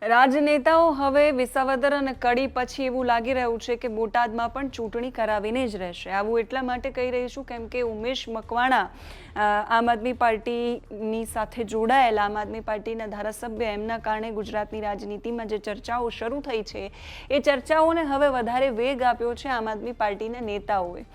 રાજનેતાઓ હવે વિસાવદર અને કડી પછી એવું લાગી રહ્યું છે કે બોટાદમાં પણ ચૂંટણી કરાવીને જ રહેશે. આવું એટલા માટે કહી રહીશું કેમ કે ઉમેશ મકવાણા આમ આદમી પાર્ટીની સાથે જોડાયેલા આમ આદમી પાર્ટીના ધારાસભ્ય એમના કારણે ગુજરાતની રાજનીતિમાં જે ચર્ચાઓ શરૂ થઈ છે એ ચર્ચાઓને હવે વધારે વેગ આપ્યો છે આમ આદમી પાર્ટીના નેતાઓએ.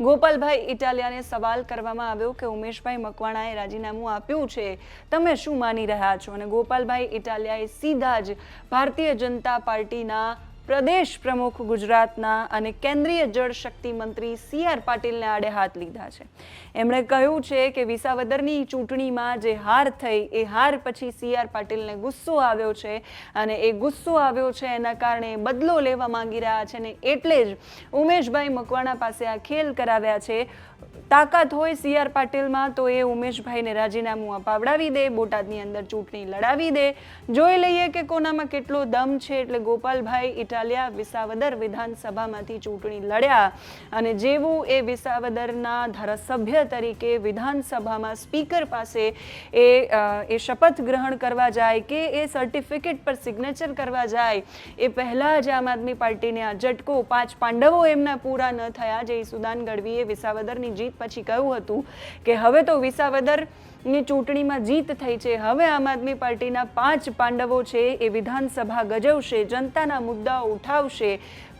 ગોપાલભાઈ ઇટાલિયાને સવાલ કરવામાં આવ્યો કે ઉમેશભાઈ મકવાણાએ રાજીનામું આપ્યું છે, તમે શું માની રહ્યા છો? અને ગોપાલભાઈ ઇટાલિયાએ સીધા જ ભારતીય જનતા પાર્ટીના પ્રદેશ પ્રમુખ ગુજરાતના અને કેન્દ્રીય જળ શક્તિ મંત્રી CR પાટીલને આડે હાથ લીધા છે. એમણે કહ્યું છે કે વિસાવદરની ચૂંટણીમાં જે હાર થઈ એ હાર પછી CR પાટીલને ગુસ્સો આવ્યો છે અને એ ગુસ્સો આવ્યો છે એના કારણે બદલો લેવા માંગી રહ્યા છે ને એટલે જ ઉમેશભાઈ મકવાણા પાસે આ ખેલ કરાવ્યા છે. તાકાત હોય CR પાટીલમાં તો એ ઉમેશભાઈને રાજીનામું અપાવડાવી દે, બોટાદની અંદર ચૂંટણી લડાવી દે, જોઈ લઈએ કે કોનામાં કેટલો દમ છે. એટલે ગોપાલભાઈ ઇટાલિયા વિસાવદર વિધાનસભામાંથી ચૂંટણી લડ્યા અને જેવું એ વિસાવદરના ધારાસભ્ય તરીકે વિધાનસભામાં સ્પીકર પાસે એ શપથ ગ્રહણ કરવા જાય કે એ સર્ટિફિકેટ પર સિગ્નેચર કરવા જાય એ પહેલાં જ આમ આદમી પાર્ટીને આ ઝટકો, 5 પાંડવો એમના પૂરા ન થયા. જે સુદાન ગઢવીએ વિસાવદરની જીત પછી કહ્યું હતું કે હવે તો વિસાવદરની ચૂંટણીમાં જીત થઈ છે, હવે આમ આદમી પાર્ટીના 5 પાંડવો છે એ વિધાનસભા ગજવશે, જનતાના મુદ્દાઓ ઉઠાવશે.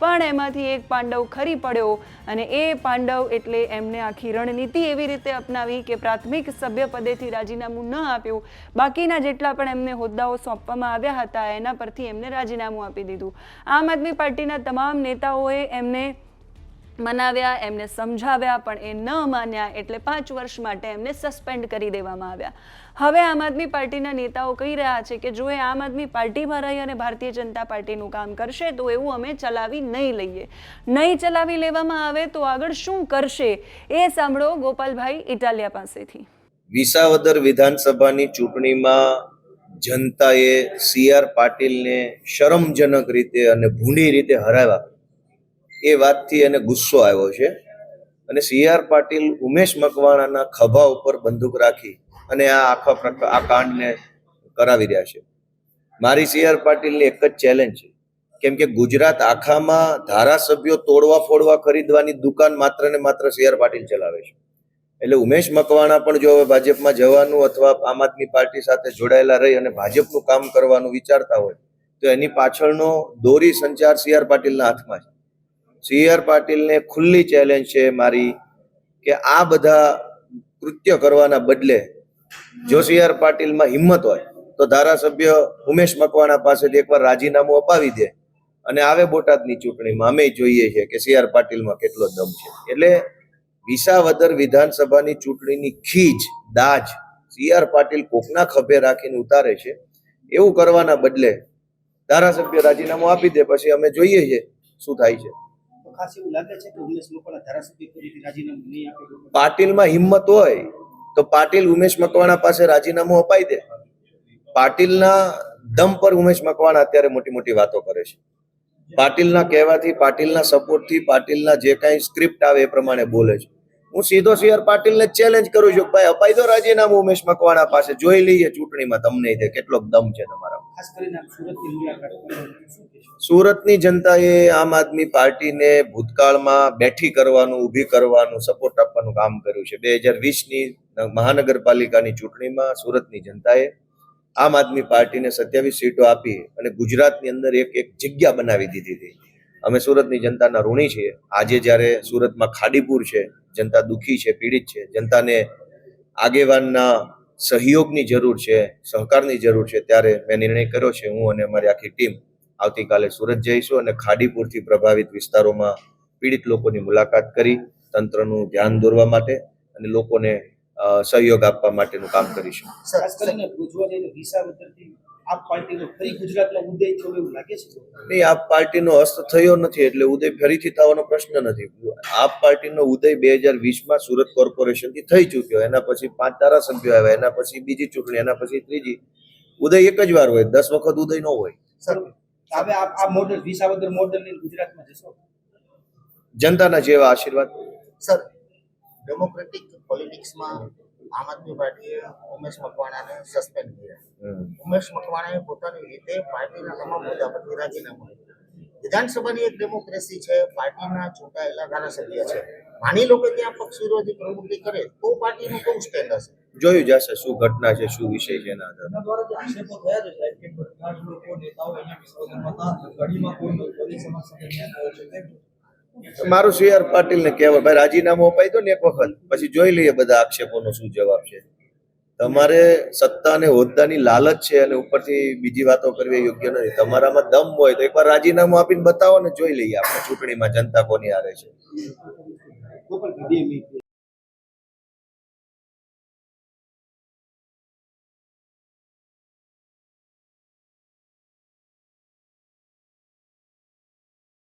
પણ એમાંથી એક પાંડવ ખરી પડ્યો અને એ પાંડવ એટલે એમને આખી રણનીતિ એવી રીતે અપનાવી કે પ્રાથમિક સભ્ય પદેથી રાજીનામું ન આપ્યું, બાકીના જેટલા પણ એમને હોદ્દાઓ સોંપવામાં આવ્યા હતા એના પરથી એમને રાજીનામું આપી દીધું. આમ આદમી પાર્ટીના તમામ નેતાઓએ એમને મનાવ્યા, એમને સમજાવ્યા, પણ એ ન માન્યા એટલે 5 વર્ષ માટે એમને સસ્પેન્ડ કરી દેવામાં આવ્યા. હવે આમ આદમી પાર્ટીના નેતાઓ કહી રહ્યા છે કે જો એ આમ આદમી પાર્ટીમાં રહી અને ભારતીય જનતા પાર્ટીનું કામ કરશે તો એવું અમે ચલાવી નહીં લઈએ. નહીં ચલાવી લેવામાં આવે તો આગળ શું કરશે એ સાંભળો ગોપાલભાઈ ઇટાલિયા પાસેથી. વિસાવદર વિધાનસભાની ચૂંટણીમાં જનતાએ CR પાટીલને શરમજનક રીતે અને ભૂંડી રીતે હરાવ્યા એ વાતથી એને ગુસ્સો આવ્યો છે અને CR પાટીલ ઉમેશ મકવાણાના ખભા ઉપર બંદૂક રાખી અને આ કાંડને કરાવી રહ્યા છે. મારી CR પાટીલની એક જ ચેલેન્જ છે, કેમ કે ગુજરાત આખામાં ધારાસભ્યો તોડવા ફોડવા ખરીદવાની દુકાન માત્ર ને માત્ર CR પાટીલ ચલાવે છે. એટલે ઉમેશ મકવાણા પણ જો હવે ભાજપમાં જવાનું અથવા આમ આદમી પાર્ટી સાથે જોડાયેલા રહી અને ભાજપનું કામ કરવાનું વિચારતા હોય તો એની પાછળનો દોરી સંચાર CR પાટીલના હાથમાં છે. CR પાટીલને ખુલ્લી ચેલેન્જ છે મારી કે આ બધા કૃત્ય કરવાના બદલે જો CR પાટીલમાં હિંમત હોય તો ધારાસભ્ય ઉમેશ મકવાણા પાસેથી એકવાર રાજીનામું અપાવી દે અને આવે બોટાદની ચૂંટણીમાં. અમે જોઈએ છે કે CR પાટીલમાં કેટલો દમ છે. એટલે વિસાવદર વિધાનસભાની ચૂંટણીની ખીજ દાજ CR પાટીલ કોકના ખભે રાખીને ઉતારે છે. એવું કરવાના બદલે ધારાસભ્ય રાજીનામું આપી દે, પછી અમે જોઈએ છે શું થાય છે. પાટીલમાં હિંમત હોય તો પાટીલ ઉમેશ મકવાણા પાસે રાજીનામું અપાઈ દે. પાટીલના દમ પર ઉમેશ મકવાણા અત્યારે મોટી મોટી વાતો કરે છે. પાટીલના કહેવાથી, પાટીલના સપોર્ટથી, પાટીલના જે કાંઈ સ્ક્રિપ્ટ આવે એ પ્રમાણે બોલે છે. હું સીધો CR પાટીલને ચેલેન્જ કરું છું, ભાઈ અપાઈ દો રાજીનામું ઉમેશ મકવાણા પાસે, જોઈ લઈએ ચૂંટણીમાં તમને કેટલો દમ છે તમારા. સુરતની જનતાએ આમ આદમી પાર્ટીને ભૂતકાળમાં બેઠી કરવાનું, ઊભી કરવાનું, સપોર્ટ આપવાનું કામ કર્યું છે. 2020ની મહાનગરપાલિકાની ચૂંટણીમાં સુરતની જનતાએ આમ આદમી પાર્ટીને 27 સીટો આપી અને ગુજરાતની અંદર એક જગ્યા બનાવી દીધી હતી. અમે સુરતની જનતાના ઋણી છીએ. આજે જ્યારે સુરતમાં ખાડીપુર છે, જનતા દુઃખી છે, પીડિત છે, જનતાને આગેવાનના સહયોગની જરૂર છે, સહકારની જરૂર છે, ત્યારે મેં નિર્ણય કર્યો છે, હું અને અમારી આખી ટીમ આવતીકાલે સુરત જઈશું અને ખાડીપુરથી પ્રભાવિત વિસ્તારોમાં પીડિત લોકોની મુલાકાત કરી તંત્રનું ધ્યાન દોરવા માટે અને લોકોને સહયોગ આપવા માટેનું કામ કરીશું. નહીં, આપ પાર્ટીનો અસ્ત થયો નથી એટલે ઉદય ફરીથી થવાનો પ્રશ્ન નથી. આપ પાર્ટીનો ઉદય 2020માં સુરત કોર્પોરેશનથી થઈ ચૂક્યો. એના પછી 5 ધારાસભ્યો આવ્યા, એના પછી બીજી ચૂંટણી, એના પછી ત્રીજી. ઉદય એક જ વાર હોય, 10 વખત ઉદય ન હોય. જનતાના જેવા આશીર્વાદ. સર, ડેમોક્રેટિક પોલિટિક્સમાં આમ આદમી પાર્ટીએ ઉમેશ મકવાણાને સસ્પેન્ડ કર્યા. હમ. ઉમેશ મકવાણાએ પોતાની રીતે પાર્ટીના તમામ મુદ્દા પરથી રાજીનામું આપ્યું. વિધાનસભાની એક ડેમોક્રેસી છે, પાર્ટીના ચૂંટાયેલા ધારાસભ્ય છે. માની લો કે ત્યાં પક્ષ વિરોધી પ્રવૃત્તિ કરે તો પાર્ટીનું કેવું સ્ટેન્ડ હશે? જોયું જશે શું ઘટના છે, શું વિષય છે એના આધારે. એના દ્વારા જે આક્ષેપો થયા છે સાહેબ કે બધા જ લોકો નેતાઓ અહીંયા વિસર્જનમાં હતા, કડીમાં કોઈ પોલીસ સમાજ સાથે ન્યાય થયો છે તેમ. મારું CR પાટીલને કહેવાય ભાઈ રાજીનામું અપાઈ દો ને એક વખત, પછી જોઈ લઈએ બધા આક્ષેપોનો શું જવાબ છે. તમારે સત્તા અને હોદ્દાની લાલચ છે અને ઉપરથી બીજી વાતો કરવી એ યોગ્ય નથી. તમારામાં દમ હોય તો એકવાર રાજીનામું આપીને બતાવો ને જોઈ લઈએ આપણે ચૂંટણીમાં જનતા કોની હારે છે.